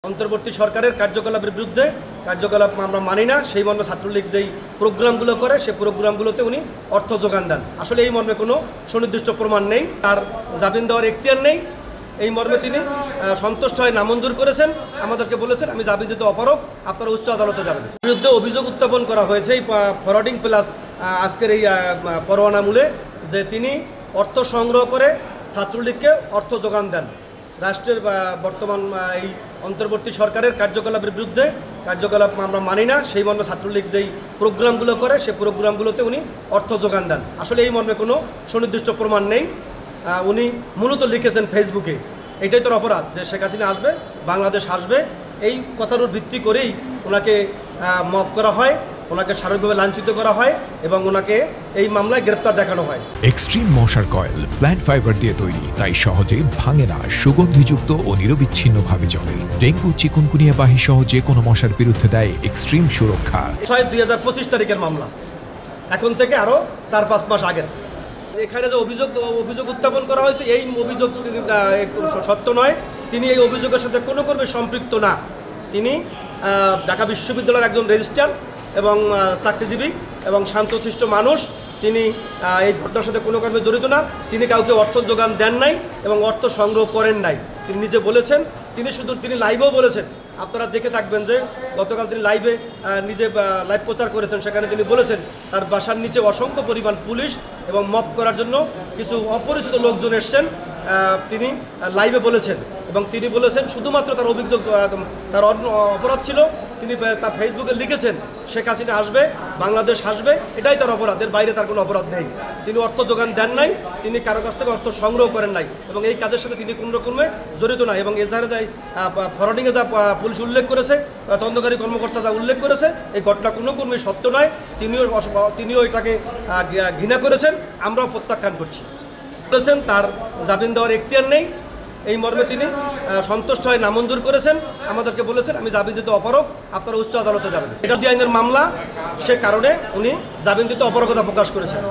অন্তর্বর্তী সরকারের কার্যকলাপের বিরুদ্ধে কার্যকলাপ আমরা মানি না, সেই মর্মে ছাত্রলীগ যেই প্রোগ্রামগুলো করে সেই প্রোগ্রামগুলোতে উনি অর্থ যোগান দেন। আসলে এই মর্মে কোনো সুনির্দিষ্ট প্রমাণ নেই, তার জামিন দেওয়ার এখতিয়ার নেই। এই মর্মে তিনি সন্তুষ্ট হয়ে নামঞ্জুর করেছেন, আমাদেরকে বলেছেন আমি জামিন দিতে অপারগ, আপনারা উচ্চ আদালতে যাবেন। বিরুদ্ধে অভিযোগ উত্থাপন করা হয়েছে এই ফরওয়ার্ডিং প্লাস আজকের এই পরোয়ানামূলে যে তিনি অর্থ সংগ্রহ করে ছাত্রলীগকে অর্থ যোগান দেন। রাষ্ট্রের বর্তমান এই অন্তর্বর্তী সরকারের কার্যকলাপের বিরুদ্ধে কার্যকলাপ আমরা মানি না, সেই মর্মে ছাত্রলীগ যেই প্রোগ্রামগুলো করে সেই প্রোগ্রামগুলোতে উনি অর্থ যোগান দেন। আসলে এই মর্মে কোনো সুনির্দিষ্ট প্রমাণ নেই। উনি মূলত লিখেছেন ফেসবুকে, এটাই তার অপরাধ যে শেখ হাসিনা আসবে, বাংলাদেশ আসবে, এই কথার ভিত্তি করেই ওনাকে মফ করা হয়, ওনাকে শারীরিকভাবে লাঞ্ছিত করা হয় এবং ওনাকে এই মামলায় গ্রেপ্তার দেখানো হয়। এক্সট্রিম মশার কয়েল প্ল্যান্ট ফাইবার দিয়ে তৈরি, তাই সহজে ভাঙে না, সুগন্ধিযুক্ত ও নিরবিচ্ছিন্নভাবে চলে। ডেঙ্গু, চিকুনগুনিয়া বাহি সহ যে কোনো মশার বিরুদ্ধে দেয় এক্সট্রিম সুরক্ষা। 6/2025 তারিখের মামলা, এখন থেকে আরও 4-5 মাস আগের। এখানে যে অভিযোগ উত্থাপন করা হয়েছে এই অভিযোগ সত্য নয়। তিনি এই অভিযোগের সাথে কোনো কর্মে সম্পৃক্ত না। তিনি ঢাকা বিশ্ববিদ্যালয়ের একজন রেজিস্ট্রার এবং চাকরিজীবী এবং শান্তশিষ্ট মানুষ। তিনি এই ঘটনার সাথে কোনো কর্মে জড়িত না। তিনি কাউকে অর্থ যোগান দেন নাই এবং অর্থ সংগ্রহ করেন নাই। তিনি নিজে বলেছেন, তিনি লাইভেও বলেছেন, আপনারা দেখে থাকবেন যে গতকাল তিনি নিজে লাইভ প্রচার করেছেন। সেখানে তিনি বলেছেন তার বাসার নিচে অসংখ্য পরিমাণ পুলিশ এবং মপ করার জন্য কিছু অপরিচিত লোকজন এসছেন। তিনি লাইভে বলেছেন এবং তিনি বলেছেন শুধুমাত্র তার অভিযোগ, তার অপরাধ ছিল তিনি তার ফেসবুকে লিখেছেন শেখ হাসিনা আসবে, বাংলাদেশ আসবে, এটাই তার অপরাধ, এর বাইরে তার কোনো অপরাধ নেই। তিনি অর্থ যোগান দেন নাই, তিনি কারো কাছ থেকে অর্থ সংগ্রহ করেন নাই এবং এই কাজের সাথে তিনি কোনো রকমে জড়িত নাই। এবং এজাহারে যাই ফরওয়ার্ডিংয়ে যা পুলিশ উল্লেখ করেছে, তদন্তকারী কর্মকর্তা যা উল্লেখ করেছে, এই ঘটনা কোনো কর্মী সত্য নয়। তিনিও এটাকে ঘৃণা করেছেন, আমরাও প্রত্যাখ্যান করছি। বলেছেন তার জামিন দেওয়ার এখতিয়ার নেই, এই মর্মে তিনি সন্তুষ্ট হয়ে নামঞ্জুর করেছেন, আমাদেরকে বলেছেন আমি জামিন দিতে অপারগ, আপনারা উচ্চ আদালতে যাবেন। এটা আইনের মামলা, সে কারণে উনি জামিন দিতে অপারগতা প্রকাশ করেছেন।